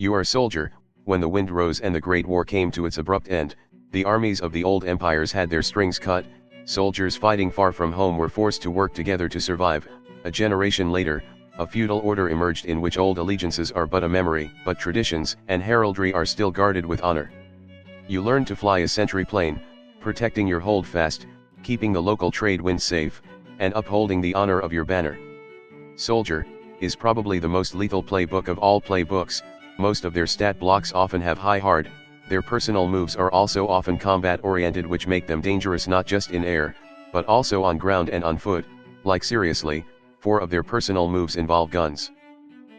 You are a soldier. When the wind rose and the Great War came to its abrupt end, the armies of the old empires had their strings cut. Soldiers fighting far from home were forced to work together to survive. A generation later, a feudal order emerged in which old allegiances are but a memory, but traditions and heraldry are still guarded with honor. You learn to fly a sentry-plane, protecting your holdfast, keeping the local trade winds safe, and upholding the honor of your banner. Soldier is probably the most lethal playbook of all playbooks. Most of their stat blocks often have high hard. Their personal moves are also often combat-oriented, which make them dangerous not just in air, but also on ground and on foot. Like seriously, 4 of their personal moves involve guns.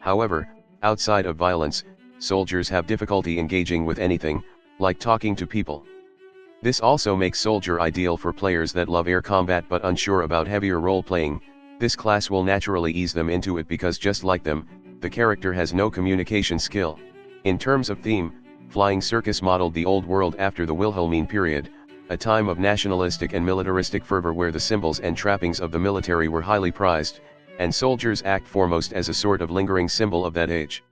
However, outside of violence, soldiers have difficulty engaging with anything, like talking to people. This also makes soldier ideal for players that love air combat but unsure about heavier role-playing. This class will naturally ease them into it because just like them, the character has no communication skill. In terms of theme, Flying Circus modeled the old world after the Wilhelmine period, a time of nationalistic and militaristic fervor where the symbols and trappings of the military were highly prized, and soldiers act foremost as a sort of lingering symbol of that age.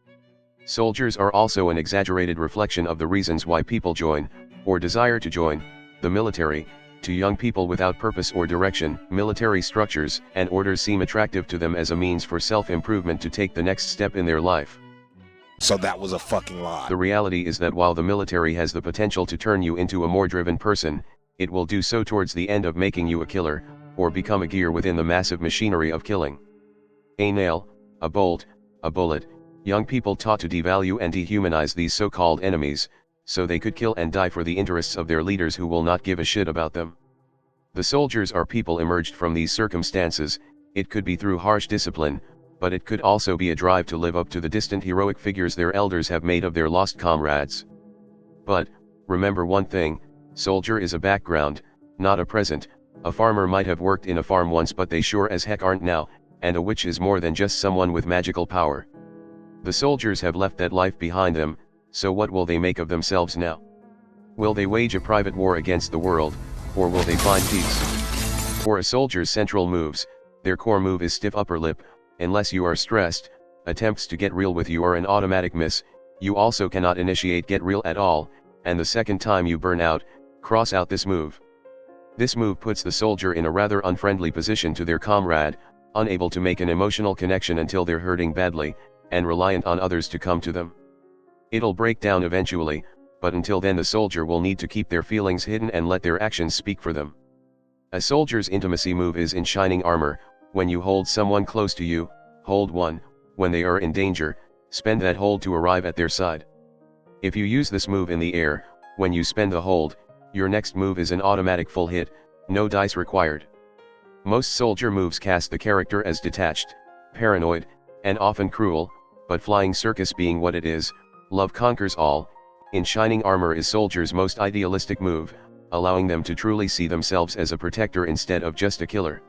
Soldiers are also an exaggerated reflection of the reasons why people join, or desire to join, the military. To young people without purpose or direction, military structures and orders seem attractive to them as a means for self-improvement to take the next step in their life. So that was a fucking lie. The reality is that while the military has the potential to turn you into a more driven person, it will do so towards the end of making you a killer, or become a gear within the massive machinery of killing. A nail, a bolt, a bullet. Young people taught to devalue and dehumanize these so-called enemies, so they could kill and die for the interests of their leaders who will not give a shit about them. The soldiers are people emerged from these circumstances. It could be through harsh discipline, but it could also be a drive to live up to the distant heroic figures their elders have made of their lost comrades. But, remember one thing, soldier is a background, not a present. A farmer might have worked in a farm once, but they sure as heck aren't now, and a witch is more than just someone with magical power. The soldiers have left that life behind them, so what will they make of themselves now? Will they wage a private war against the world, or will they find peace? For a soldier's central moves, their core move is stiff upper lip. Unless you are stressed, attempts to get real with you are an automatic miss. You also cannot initiate get real at all, and the second time you burn out, cross out this move. This move puts the soldier in a rather unfriendly position to their comrade, unable to make an emotional connection until they're hurting badly, and reliant on others to come to them. It'll break down eventually, but until then the soldier will need to keep their feelings hidden and let their actions speak for them. A soldier's intimacy move is in shining armor. When you hold someone close to you, hold one. When they are in danger, spend that hold to arrive at their side. If you use this move in the air, when you spend the hold, your next move is an automatic full hit, no dice required. Most soldier moves cast the character as detached, paranoid, and often cruel, but Flying Circus being what it is, love conquers all. In shining armor is soldier's most idealistic move, allowing them to truly see themselves as a protector instead of just a killer.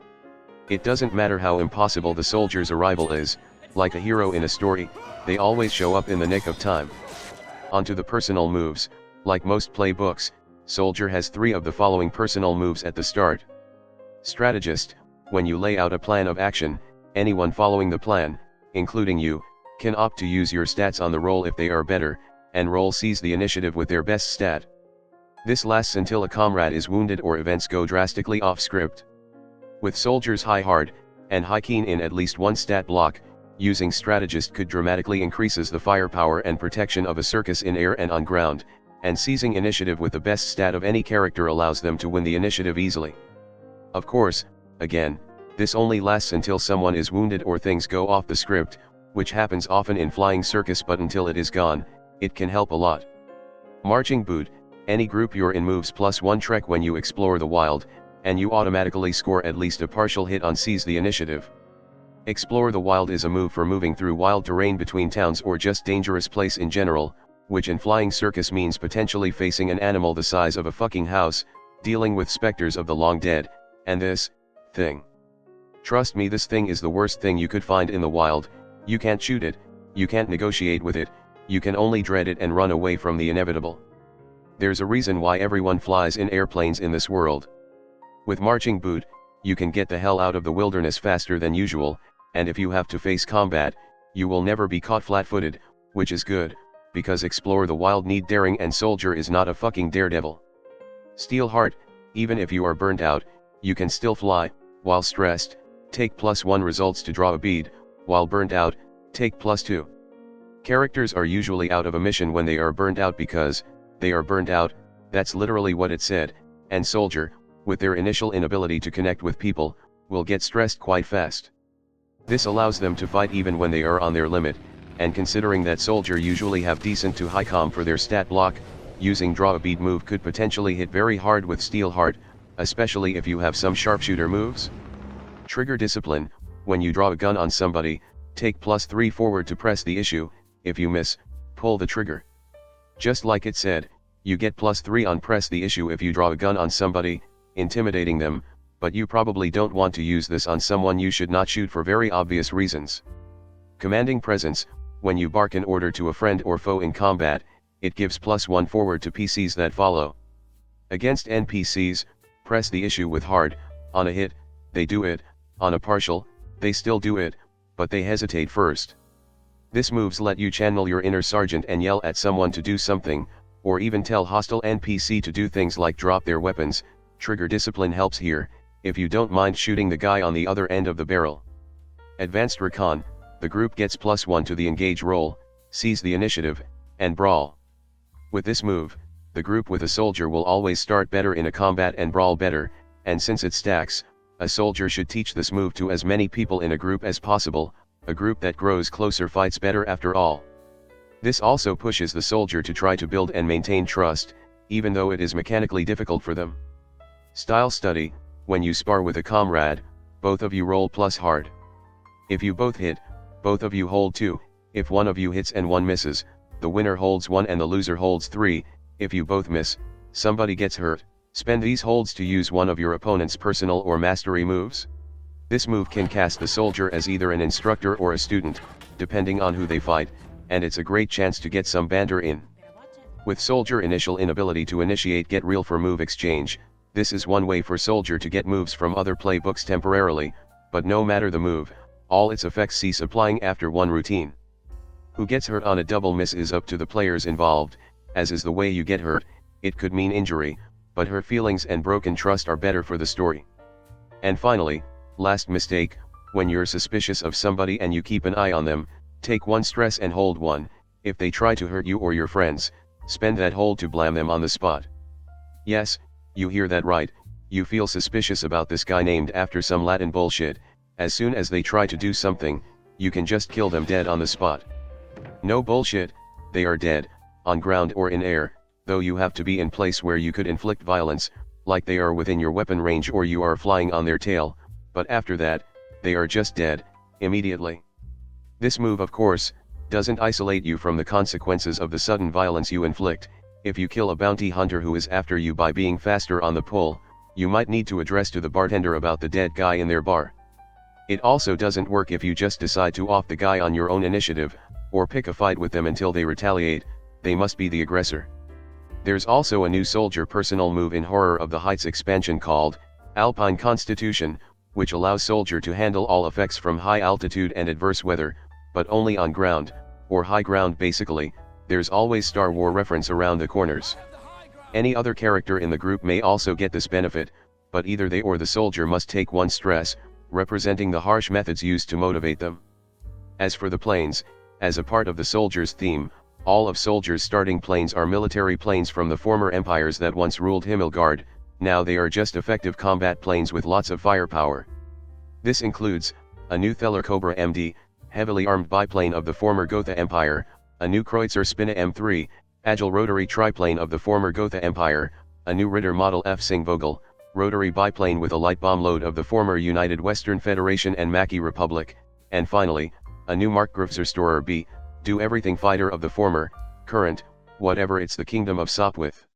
It doesn't matter how impossible the soldier's arrival is, like a hero in a story, they always show up in the nick of time. Onto the personal moves. Like most playbooks, soldier has 3 of the following personal moves at the start. Strategist, when you lay out a plan of action, anyone following the plan, including you, can opt to use your stats on the roll if they are better, and roll sees the initiative with their best stat. This lasts until a comrade is wounded or events go drastically off script. With soldiers high hard, and high keen in at least one stat block, using Strategist could dramatically increases the firepower and protection of a circus in air and on ground, and seizing initiative with the best stat of any character allows them to win the initiative easily. Of course, again, this only lasts until someone is wounded or things go off the script, which happens often in Flying Circus, but until it is gone, it can help a lot. Marching Boot, any group you're in moves +1 trek when you explore the wild, and you automatically score at least a partial hit on seize the initiative. Explore the wild is a move for moving through wild terrain between towns or just dangerous place in general, which in Flying Circus means potentially facing an animal the size of a fucking house, dealing with specters of the long dead, and this thing. Trust me, this thing is the worst thing you could find in the wild. You can't shoot it, you can't negotiate with it, you can only dread it and run away from the inevitable. There's a reason why everyone flies in airplanes in this world. With Marching Boot, you can get the hell out of the wilderness faster than usual, and if you have to face combat, you will never be caught flat-footed, which is good, because explore the wild need daring and soldier is not a fucking daredevil. Steelheart, even if you are burnt out, you can still fly. While stressed, take +1 results to draw a bead, while burnt out, take +2. Characters are usually out of a mission when they are burnt out because, they are burnt out, that's literally what it said, and soldier, with their initial inability to connect with people, will get stressed quite fast. This allows them to fight even when they are on their limit, and considering that soldier usually have decent to high comm for their stat block, using draw a bead move could potentially hit very hard with Steelheart, especially if you have some sharpshooter moves. Trigger discipline, when you draw a gun on somebody, take +3 forward to press the issue, if you miss, pull the trigger. Just like it said, you get +3 on press the issue if you draw a gun on somebody, intimidating them, but you probably don't want to use this on someone you should not shoot for very obvious reasons. Commanding presence, when you bark an order to a friend or foe in combat, it gives +1 forward to PCs that follow. Against NPCs, press the issue with hard, on a hit, they do it, on a partial, they still do it, but they hesitate first. This moves let you channel your inner sergeant and yell at someone to do something, or even tell hostile NPC to do things like drop their weapons. Trigger discipline helps here, if you don't mind shooting the guy on the other end of the barrel. Advanced Recon, the group gets +1 to the engage roll, seize the initiative, and brawl. With this move, the group with a soldier will always start better in a combat and brawl better, and since it stacks, a soldier should teach this move to as many people in a group as possible. A group that grows closer fights better after all. This also pushes the soldier to try to build and maintain trust, even though it is mechanically difficult for them. Style study, when you spar with a comrade, both of you roll plus hard. If you both hit, both of you hold 2, if one of you hits and one misses, the winner holds 1 and the loser holds 3, if you both miss, somebody gets hurt. Spend these holds to use one of your opponent's personal or mastery moves. This move can cast the soldier as either an instructor or a student, depending on who they fight, and it's a great chance to get some banter in. With soldier initial inability to initiate get real for move exchange, this is one way for soldier to get moves from other playbooks temporarily, but no matter the move, all its effects cease applying after one routine. Who gets hurt on a double miss is up to the players involved, as is the way you get hurt. It could mean injury, but hurt feelings and broken trust are better for the story. And finally, last mistake, when you're suspicious of somebody and you keep an eye on them, take 1 stress and hold 1, if they try to hurt you or your friends, spend that hold to blam them on the spot. Yes, you hear that right, you feel suspicious about this guy named after some Latin bullshit. As soon as they try to do something, you can just kill them dead on the spot. No bullshit, they are dead, on ground or in air, though you have to be in place where you could inflict violence, like they are within your weapon range or you are flying on their tail, but after that, they are just dead, immediately. This move of course, doesn't isolate you from the consequences of the sudden violence you inflict. If you kill a bounty hunter who is after you by being faster on the pull, you might need to address to the bartender about the dead guy in their bar. It also doesn't work if you just decide to off the guy on your own initiative, or pick a fight with them until they retaliate. They must be the aggressor. There's also a new soldier personal move in Horror of the Heights expansion called Alpine Constitution, which allows soldier to handle all effects from high altitude and adverse weather, but only on ground, or high ground basically. There's always Star Wars reference around the corners. Any other character in the group may also get this benefit, but either they or the soldier must take 1 stress, representing the harsh methods used to motivate them. As for the planes, as a part of the soldier's theme, all of soldiers' starting planes are military planes from the former empires that once ruled Himmelgard. Now they are just effective combat planes with lots of firepower. This includes a new Theller Cobra MD, heavily armed biplane of the former Gotha Empire, a new Kreutzer Spinne M3, agile rotary triplane of the former Gotha Empire, a new Ritter Model F Singvogel, rotary biplane with a light bomb load of the former United Western Federation and Maquis Republic, and finally, a new Markgrafzerstörer B, do everything fighter of the former, current, whatever it's the Kingdom of Sopwith.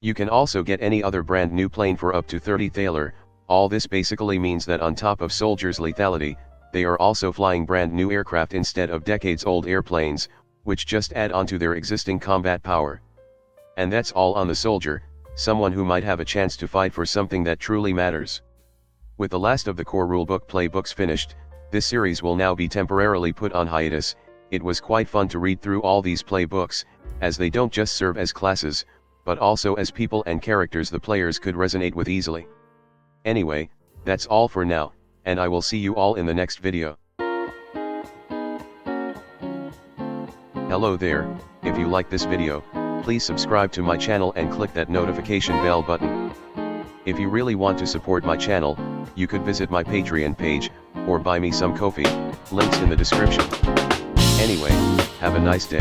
You can also get any other brand new plane for up to 30 Thaler. All this basically means that on top of soldiers' lethality, they are also flying brand new aircraft instead of decades-old airplanes, which just add on to their existing combat power. And that's all on the soldier, someone who might have a chance to fight for something that truly matters. With the last of the core rulebook playbooks finished, this series will now be temporarily put on hiatus. It was quite fun to read through all these playbooks, as they don't just serve as classes, but also as people and characters the players could resonate with easily. Anyway, that's all for now, and I will see you all in the next video. Hello there, if you like this video, please subscribe to my channel and click that notification bell button. If you really want to support my channel, you could visit my Patreon page, or buy me some coffee, links in the description. Anyway, have a nice day.